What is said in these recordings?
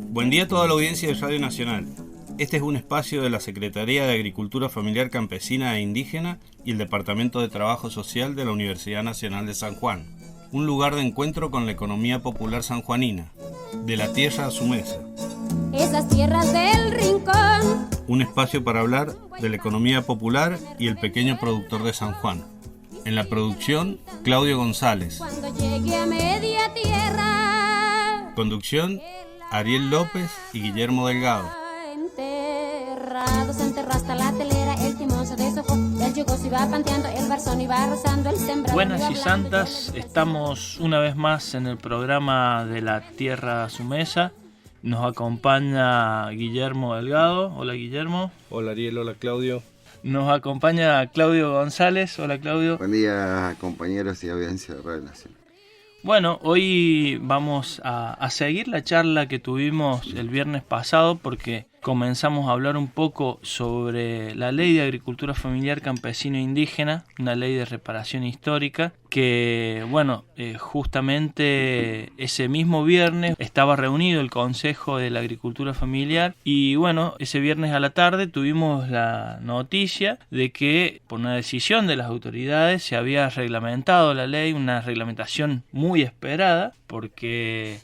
Buen día a toda la audiencia de Radio Nacional. Este es un espacio de la Secretaría de Agricultura Familiar Campesina e Indígena y el Departamento de Trabajo Social de la Universidad Nacional de San Juan. Un lugar de encuentro con la economía popular sanjuanina, de la tierra a su mesa. Esas tierras del rincón. Un espacio para hablar de la economía popular y el pequeño productor de San Juan. En la producción, Claudio González. Cuando llegue a media tierra. Conducción, Ariel López y Guillermo Delgado. Se enterró hasta la telera, el timón se deshojó, el yugo se iba panteando, el barzón iba rozando el sembrador. Buenas y santas, estamos una vez más en el programa de la tierra a su mesa. Nos acompaña Guillermo Delgado. Hola Guillermo. Hola Ariel, hola Claudio. Nos acompaña Claudio González. Hola Claudio. Buen día compañeros y audiencia de Radio Nacional. Bueno, hoy vamos a seguir la charla que tuvimos el viernes pasado porque comenzamos a hablar un poco sobre la Ley de Agricultura Familiar Campesino e Indígena, una ley de reparación histórica que, justamente ese mismo viernes estaba reunido el Consejo de la Agricultura Familiar y, ese viernes a la tarde tuvimos la noticia de que por una decisión de las autoridades se había reglamentado la ley, una reglamentación muy esperada porque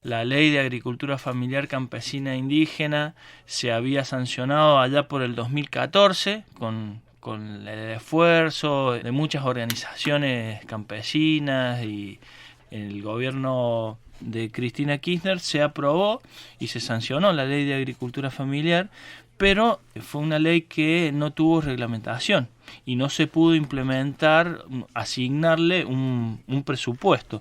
la Ley de Agricultura Familiar Campesina e Indígena se había sancionado allá por el 2014 con el esfuerzo de muchas organizaciones campesinas y el gobierno de Cristina Kirchner se aprobó y se sancionó la Ley de Agricultura Familiar, pero fue una ley que no tuvo reglamentación y no se pudo implementar, asignarle un presupuesto.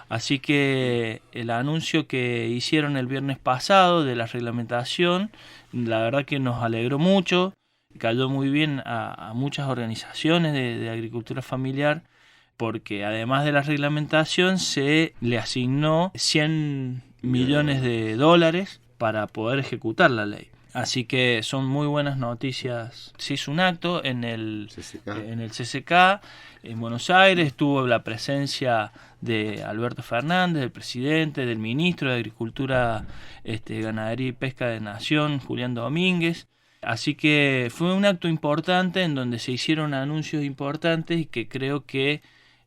Así que el anuncio que hicieron el viernes pasado de la reglamentación, la verdad que nos alegró mucho, cayó muy bien a muchas organizaciones de agricultura familiar, porque además de la reglamentación se le asignó 100 millones de dólares para poder ejecutar la ley. Así que son muy buenas noticias. Se hizo un acto en el CCK en Buenos Aires, tuvo la presencia de Alberto Fernández, del presidente, del ministro de Agricultura, Ganadería y Pesca de Nación, Julián Domínguez. Así que fue un acto importante en donde se hicieron anuncios importantes y que creo que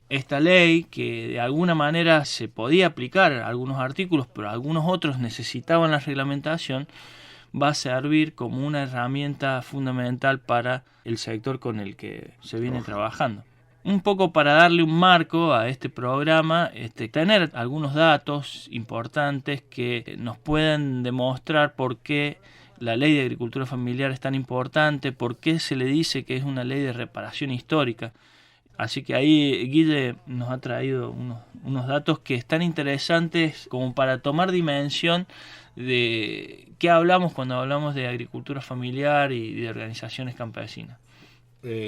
esta ley, que de alguna manera se podía aplicar a algunos artículos, pero algunos otros necesitaban la reglamentación, va a servir como una herramienta fundamental para el sector con el que se viene trabajando. Un poco para darle un marco a este programa, tener algunos datos importantes que nos puedan demostrar por qué la Ley de Agricultura Familiar es tan importante, por qué se le dice que es una ley de reparación histórica. Así que ahí Guille nos ha traído unos datos que están interesantes como para tomar dimensión de qué hablamos cuando hablamos de agricultura familiar y de organizaciones campesinas.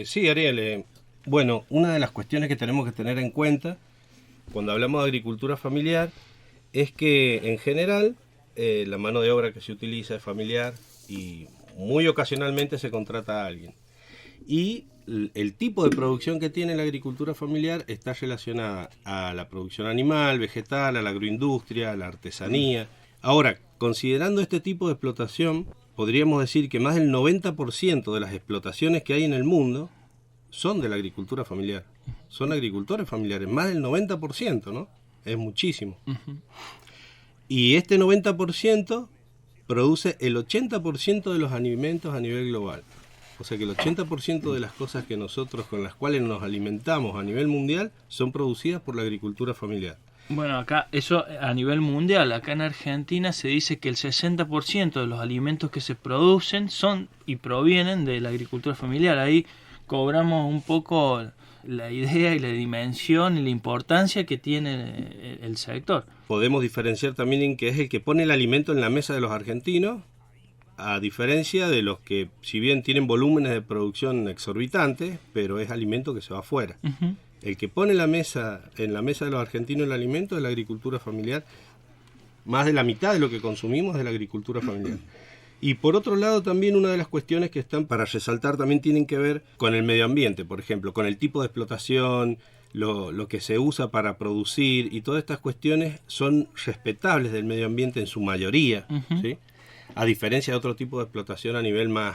Sí, Ariel. Una de las cuestiones que tenemos que tener en cuenta cuando hablamos de agricultura familiar es que en general la mano de obra que se utiliza es familiar y muy ocasionalmente se contrata a alguien. Y el tipo de producción que tiene la agricultura familiar está relacionada a la producción animal, vegetal, a la agroindustria, a la artesanía. Ahora, considerando este tipo de explotación, podríamos decir que más del 90% de las explotaciones que hay en el mundo son de la agricultura familiar. Son agricultores familiares, más del 90%, ¿no? Es muchísimo. Uh-huh. Y este 90% produce el 80% de los alimentos a nivel global. O sea que el 80% de las cosas que nosotros con las cuales nos alimentamos a nivel mundial son producidas por la agricultura familiar. Bueno, acá eso a nivel mundial, acá en Argentina se dice que el 60% de los alimentos que se producen son y provienen de la agricultura familiar. Ahí cobramos un poco la idea y la dimensión y la importancia que tiene el sector. Podemos diferenciar también en que es el que pone el alimento en la mesa de los argentinos, a diferencia de los que, si bien tienen volúmenes de producción exorbitantes, pero es alimento que se va afuera. Uh-huh. El que pone en la mesa de los argentinos el alimento es la agricultura familiar. Más de la mitad de lo que consumimos es de la agricultura familiar. Y por otro lado también una de las cuestiones que están para resaltar también tienen que ver con el medio ambiente, por ejemplo, con el tipo de explotación, lo que se usa para producir y todas estas cuestiones son respetables del medio ambiente en su mayoría, ¿sí? A diferencia de otro tipo de explotación a nivel más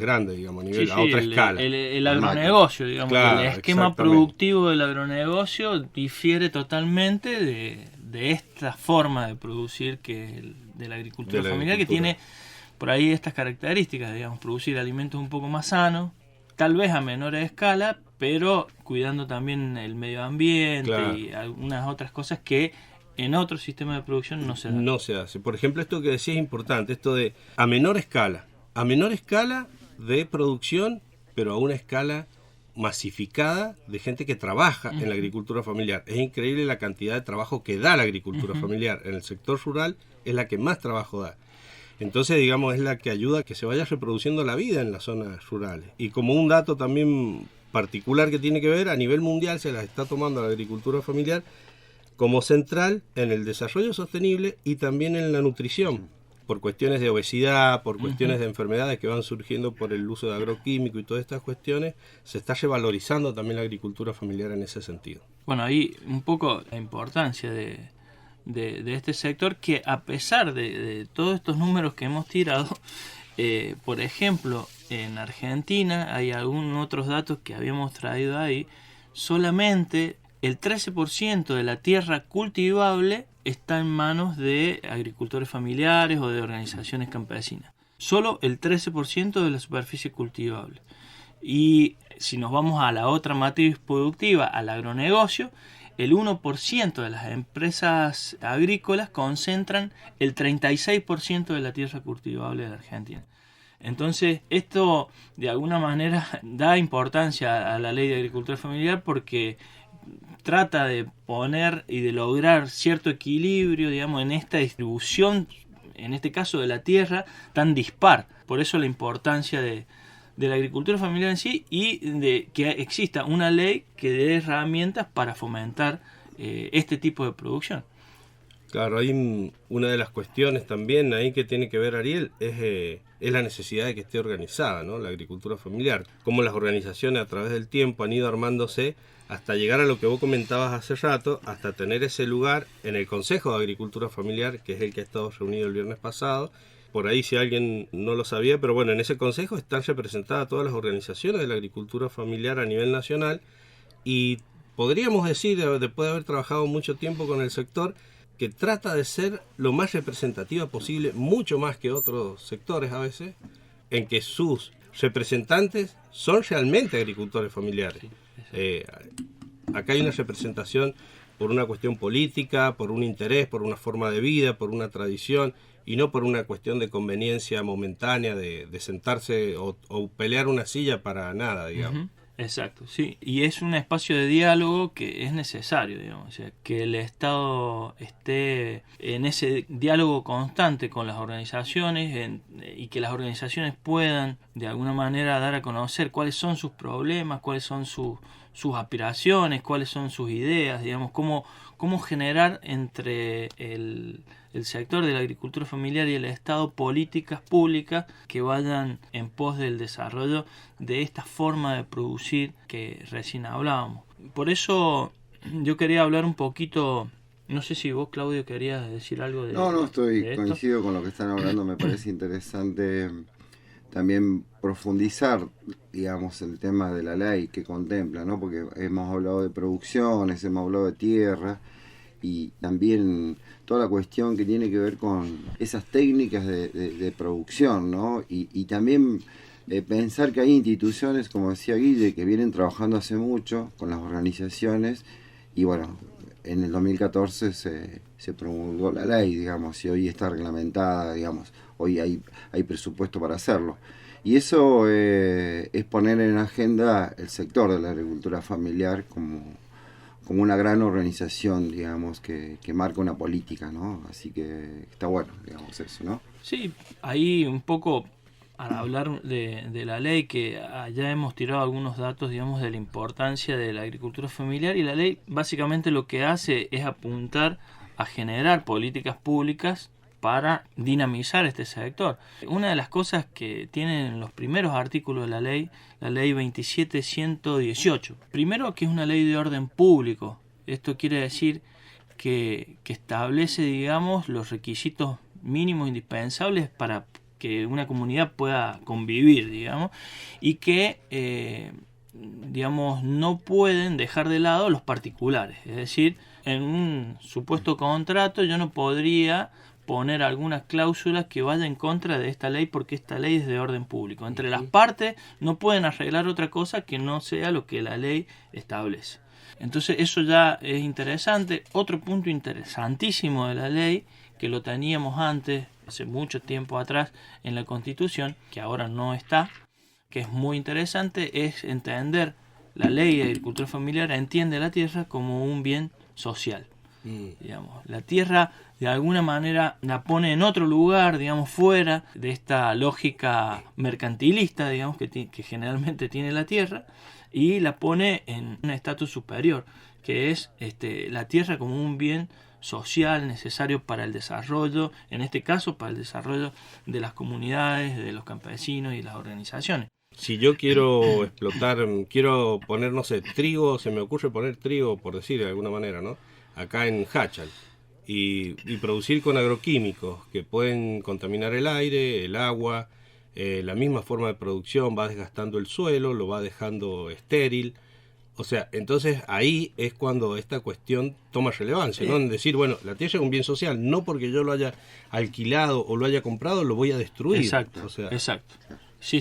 grande, digamos, a nivel a otra escala. El agronegocio, digamos, claro, el esquema productivo del agronegocio difiere totalmente de esta forma de producir que es de la agricultura familiar, que tiene por ahí estas características, digamos, producir alimentos un poco más sanos, tal vez a menor escala, pero cuidando también el medio ambiente, claro, y algunas otras cosas que en otros sistemas de producción no se dan. No se hace. Por ejemplo, esto que decía es importante, esto de a menor escala de producción, pero a una escala masificada de gente que trabaja en la agricultura familiar. Es increíble la cantidad de trabajo que da la agricultura familiar. En el sector rural es la que más trabajo da. Entonces, digamos, es la que ayuda a que se vaya reproduciendo la vida en las zonas rurales. Y como un dato también particular que tiene que ver, a nivel mundial se las está tomando la agricultura familiar como central en el desarrollo sostenible y también en la nutrición, por cuestiones de obesidad, por cuestiones de enfermedades que van surgiendo por el uso de agroquímicos y todas estas cuestiones, se está revalorizando también la agricultura familiar en ese sentido. Bueno, ahí un poco la importancia de este sector, que a pesar de todos estos números que hemos tirado, por ejemplo, en Argentina hay algunos otros datos que habíamos traído ahí, solamente el 13% de la tierra cultivable está en manos de agricultores familiares o de organizaciones campesinas. Solo el 13% de la superficie cultivable. Y si nos vamos a la otra matriz productiva, al agronegocio, el 1% de las empresas agrícolas concentran el 36% de la tierra cultivable de la Argentina. Entonces, esto de alguna manera da importancia a la ley de agricultura familiar porque trata de poner y de lograr cierto equilibrio, digamos, en esta distribución, en este caso de la tierra, tan dispar. Por eso la importancia de la agricultura familiar en sí y de que exista una ley que dé herramientas para fomentar este tipo de producción. Claro, hay una de las cuestiones también ahí que tiene que ver, Ariel, es la necesidad de que esté organizada, ¿no? La agricultura familiar. Cómo las organizaciones a través del tiempo han ido armándose hasta llegar a lo que vos comentabas hace rato, hasta tener ese lugar en el Consejo de Agricultura Familiar, que es el que ha estado reunido el viernes pasado. Por ahí si alguien no lo sabía, pero bueno, en ese consejo están representadas todas las organizaciones de la agricultura familiar a nivel nacional y podríamos decir, después de haber trabajado mucho tiempo con el sector, que trata de ser lo más representativa posible, mucho más que otros sectores a veces, en que sus representantes son realmente agricultores familiares. Acá hay una representación por una cuestión política, por un interés, por una forma de vida, por una tradición, y no por una cuestión de conveniencia momentánea de sentarse o pelear una silla para nada, digamos. Exacto, sí, y es un espacio de diálogo que es necesario, digamos, o sea, que el Estado esté en ese diálogo constante con las organizaciones y que las organizaciones puedan de alguna manera dar a conocer cuáles son sus problemas, cuáles son sus aspiraciones, cuáles son sus ideas, digamos, cómo generar entre el sector de la agricultura familiar y el Estado políticas públicas que vayan en pos del desarrollo de esta forma de producir que recién hablábamos. Por eso yo quería hablar un poquito, no sé si vos, Claudio, querías decir algo de No, de esto. coincido con lo que están hablando, me parece interesante también profundizar, digamos, el tema de la ley que contempla, ¿no? Porque hemos hablado de producciones, hemos hablado de tierra y también toda la cuestión que tiene que ver con esas técnicas de producción, ¿no? Y también pensar que hay instituciones, como decía Guille, que vienen trabajando hace mucho con las organizaciones y bueno, en el 2014 se promulgó la ley, digamos, y hoy está reglamentada, digamos, hoy hay presupuesto para hacerlo. Y eso es poner en agenda el sector de la agricultura familiar como una gran organización, digamos, que marca una política, ¿no? Así que está bueno, digamos, eso, ¿no? Sí, ahí un poco al hablar de la ley, que ya hemos tirado algunos datos, digamos, de la importancia de la agricultura familiar, y la ley básicamente lo que hace es apuntar a generar políticas públicas para dinamizar este sector. Una de las cosas que tienen los primeros artículos de la ley 27.118, primero que es una ley de orden público. Esto quiere decir que establece, digamos, los requisitos mínimos indispensables para que una comunidad pueda convivir, digamos, y que, digamos, no pueden dejar de lado los particulares. Es decir, en un supuesto contrato yo no podría poner algunas cláusulas que vayan en contra de esta ley porque esta ley es de orden público. Entre las partes no pueden arreglar otra cosa que no sea lo que la ley establece. Entonces eso ya es interesante. Otro punto interesantísimo de la ley, que lo teníamos antes, hace mucho tiempo atrás, en la Constitución, que ahora no está, que es muy interesante, es entender la ley de agricultura familiar, entiende la tierra como un bien social. Digamos, la tierra de alguna manera la pone en otro lugar, digamos, fuera de esta lógica mercantilista, digamos, que generalmente tiene la tierra, y la pone en un estatus superior, que es la tierra como un bien social necesario para el desarrollo, en este caso para el desarrollo de las comunidades, de los campesinos y las organizaciones. Si yo quiero explotar, quiero poner, no sé, trigo, se me ocurre poner trigo, por decir de alguna manera, ¿no? Acá en Hachal, y producir con agroquímicos que pueden contaminar el aire, el agua, la misma forma de producción va desgastando el suelo, lo va dejando estéril. O sea, entonces ahí es cuando esta cuestión toma relevancia, ¿no? En decir, bueno, la tierra es un bien social, no porque yo lo haya alquilado o lo haya comprado, lo voy a destruir. Exacto, o sea, exacto. Sí,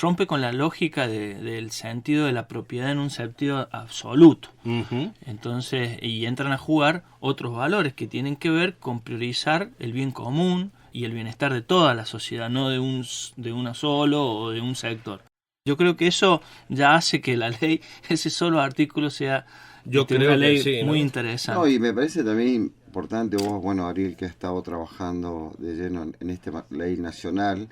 rompe con la lógica del sentido de la propiedad en un sentido absoluto. Uh-huh. Entonces, y entran a jugar otros valores que tienen que ver con priorizar el bien común y el bienestar de toda la sociedad, no de una solo o de un sector. Yo creo que eso ya hace que la ley, ese solo artículo, sea una ley sí, muy ¿no? interesante. No, y me parece también importante, vos, bueno, Ariel, que has estado trabajando de lleno en esta ley nacional,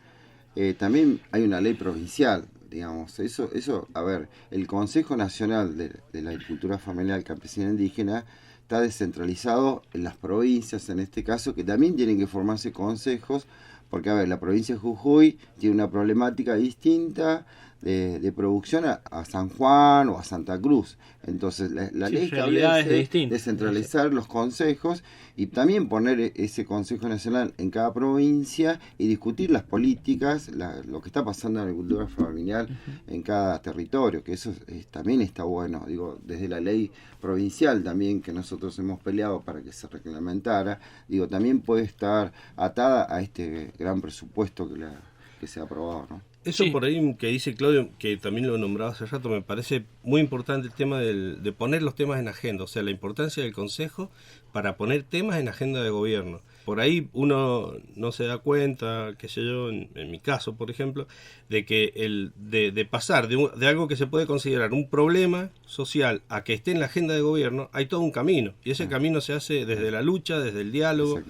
también hay una ley provincial, digamos. Eso, a ver, el Consejo Nacional de la Agricultura Familiar Campesina Indígena está descentralizado en las provincias, en este caso, que también tienen que formarse consejos, porque, a ver, la provincia de Jujuy tiene una problemática distinta de producción a San Juan o a Santa Cruz. Entonces, la ley establece descentralizar los consejos y también poner ese Consejo Nacional en cada provincia y discutir las políticas, lo que está pasando en la agricultura familiar en cada territorio, que eso también está bueno. Digo, desde la ley provincial también, que nosotros hemos peleado para que se reglamentara, digo, también puede estar atada a este gran presupuesto que se ha aprobado, ¿no? Eso Sí. por ahí que dice Claudio, que también lo nombraba hace rato, me parece muy importante el tema de poner los temas en agenda, o sea, la importancia del Consejo para poner temas en agenda de gobierno. Por ahí uno no se da cuenta, qué sé yo, en mi caso, por ejemplo, de que de pasar de algo que se puede considerar un problema social a que esté en la agenda de gobierno, hay todo un camino, y ese camino se hace desde la lucha, desde el diálogo,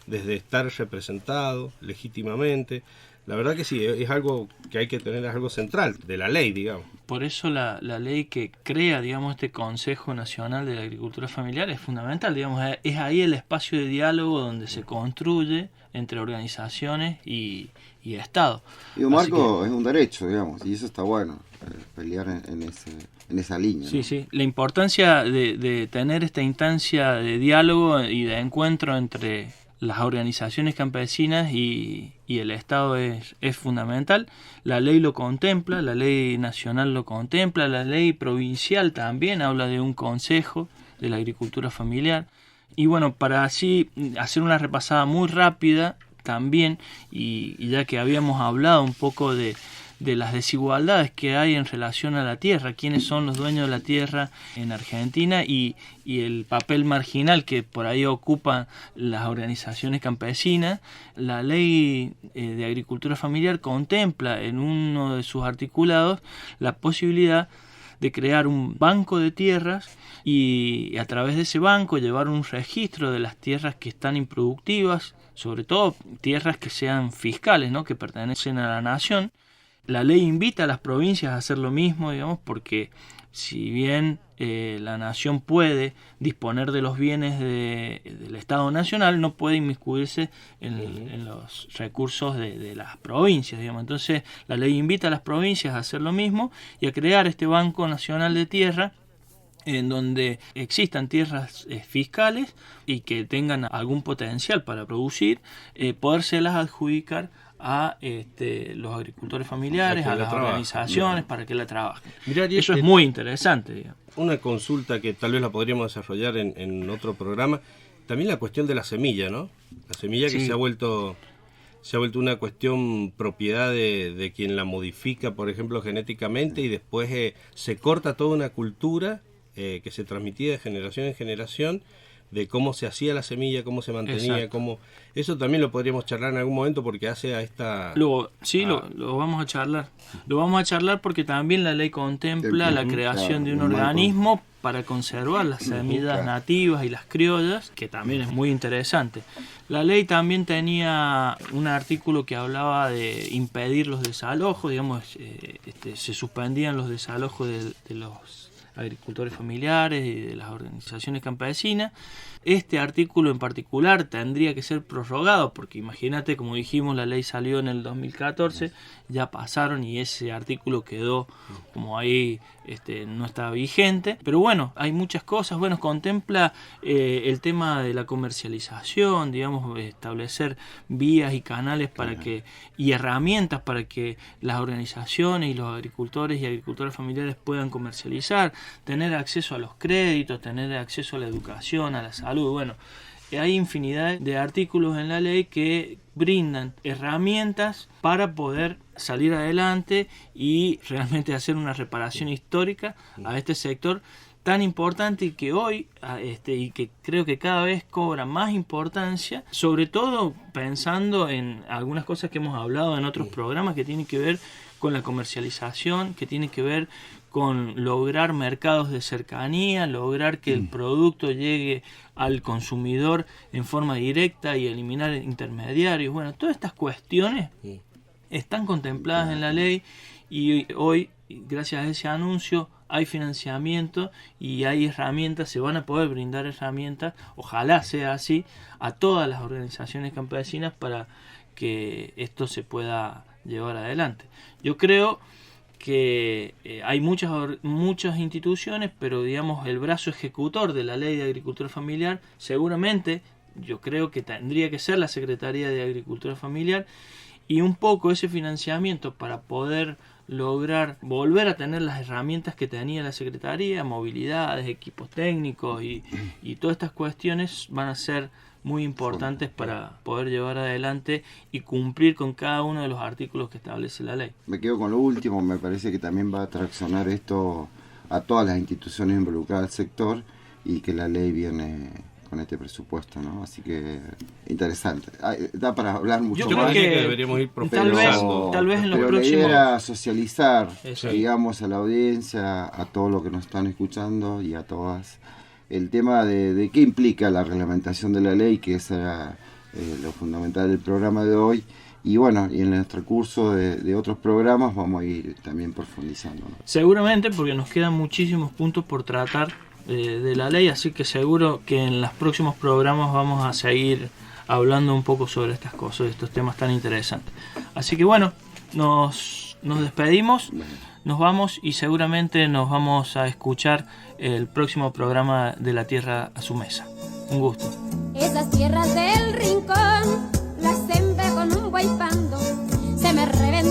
desde estar representado legítimamente. La verdad que sí, es algo que hay que tener, es algo central de la ley, digamos. Por eso la ley que crea, digamos, este Consejo Nacional de la Agricultura Familiar es fundamental, digamos, es ahí el espacio de diálogo donde se construye entre organizaciones y Estado. Digo, Marco, es un derecho, digamos, y eso está bueno, pelear en esa línea, ¿no? Sí, la importancia de tener esta instancia de diálogo y de encuentro entre las organizaciones campesinas y el Estado es fundamental. La ley lo contempla, la ley nacional lo contempla, la ley provincial también habla de un consejo de la agricultura familiar. Y bueno, para así hacer una repasada muy rápida también, y ya que habíamos hablado un poco de las desigualdades que hay en relación a la tierra, quiénes son los dueños de la tierra en Argentina y el papel marginal que por ahí ocupan las organizaciones campesinas, la ley de agricultura familiar contempla en uno de sus articulados la posibilidad de crear un banco de tierras y a través de ese banco llevar un registro de las tierras que están improductivas, sobre todo tierras que sean fiscales, ¿no?, que pertenecen a la nación. La ley invita a las provincias a hacer lo mismo, digamos, porque si bien la nación puede disponer de los bienes del Estado Nacional, no puede inmiscuirse en los recursos de las provincias, digamos. Entonces la ley invita a las provincias a hacer lo mismo y a crear este Banco Nacional de Tierra, en donde existan tierras fiscales y que tengan algún potencial para producir, podérselas adjudicar a los agricultores familiares, a las organizaciones, para que la trabajen. Mirá, Ariel, eso es muy interesante, digamos. Una consulta que tal vez la podríamos desarrollar en otro programa, también la cuestión de la semilla, ¿no? La semilla que Sí. se ha vuelto una cuestión propiedad de quien la modifica, por ejemplo, genéticamente, y después se corta toda una cultura que se transmitía de generación en generación, de cómo se hacía la semilla, cómo se mantenía, cómo... Eso también lo podríamos charlar en algún momento, porque hace a esta... Lo vamos a charlar. Lo vamos a charlar porque también la ley contempla la creación de un organismo para conservar las semillas nativas y las criollas, que también es muy interesante. La ley también tenía un artículo que hablaba de impedir los desalojos, digamos, se suspendían los desalojos de los agricultores familiares y de las organizaciones campesinas. Este artículo en particular tendría que ser prorrogado, porque imagínate, como dijimos, la ley salió en el 2014, ya pasaron y ese artículo quedó como ahí, no está vigente. Pero bueno, hay muchas cosas. Bueno, contempla el tema de la comercialización, digamos, establecer vías y canales y herramientas para que las organizaciones y los agricultores y agricultoras familiares puedan comercializar, tener acceso a los créditos, tener acceso a la educación, a la salud. Bueno, hay infinidad de artículos en la ley que brindan herramientas para poder salir adelante y realmente hacer una reparación histórica a este sector tan importante y que hoy y que creo que cada vez cobra más importancia, sobre todo pensando en algunas cosas que hemos hablado en otros programas que tienen que ver con la comercialización, que tienen que ver con lograr mercados de cercanía, lograr que el producto llegue al consumidor en forma directa y eliminar intermediarios. Bueno, todas estas cuestiones están contempladas en la ley y hoy, gracias a ese anuncio, hay financiamiento y hay herramientas, se van a poder brindar herramientas, ojalá sea así, a todas las organizaciones campesinas para que esto se pueda llevar adelante. Yo creo que hay muchas instituciones, pero digamos el brazo ejecutor de la ley de agricultura familiar seguramente yo creo que tendría que ser la Secretaría de Agricultura Familiar, y un poco ese financiamiento para poder lograr volver a tener las herramientas que tenía la Secretaría, movilidades, equipos técnicos y todas estas cuestiones van a ser muy importantes para poder llevar adelante y cumplir con cada uno de los artículos que establece la ley. Me quedo con lo último, me parece que también va a traccionar esto a todas las instituciones involucradas del sector y que la ley viene con este presupuesto, ¿no? Así que interesante. Da para hablar mucho Yo más. creo que deberíamos ir profundizando. Tal vez en los pero próximos... la idea era socializar, Eso. digamos, a la audiencia, a todos los que nos están escuchando y a todas, el tema de qué implica la reglamentación de la ley, que esa era lo fundamental del programa de hoy. Y bueno, y en nuestro curso de otros programas vamos a ir también profundizando, ¿no? Seguramente, porque nos quedan muchísimos puntos por tratar de la ley, así que seguro que en los próximos programas vamos a seguir hablando un poco sobre estas cosas, estos temas tan interesantes. Así que bueno, nos despedimos, nos vamos y seguramente nos vamos a escuchar el próximo programa de La Tierra a su Mesa. Un gusto. Esas tierras del rincón las sembré con un guaypando, se me reventó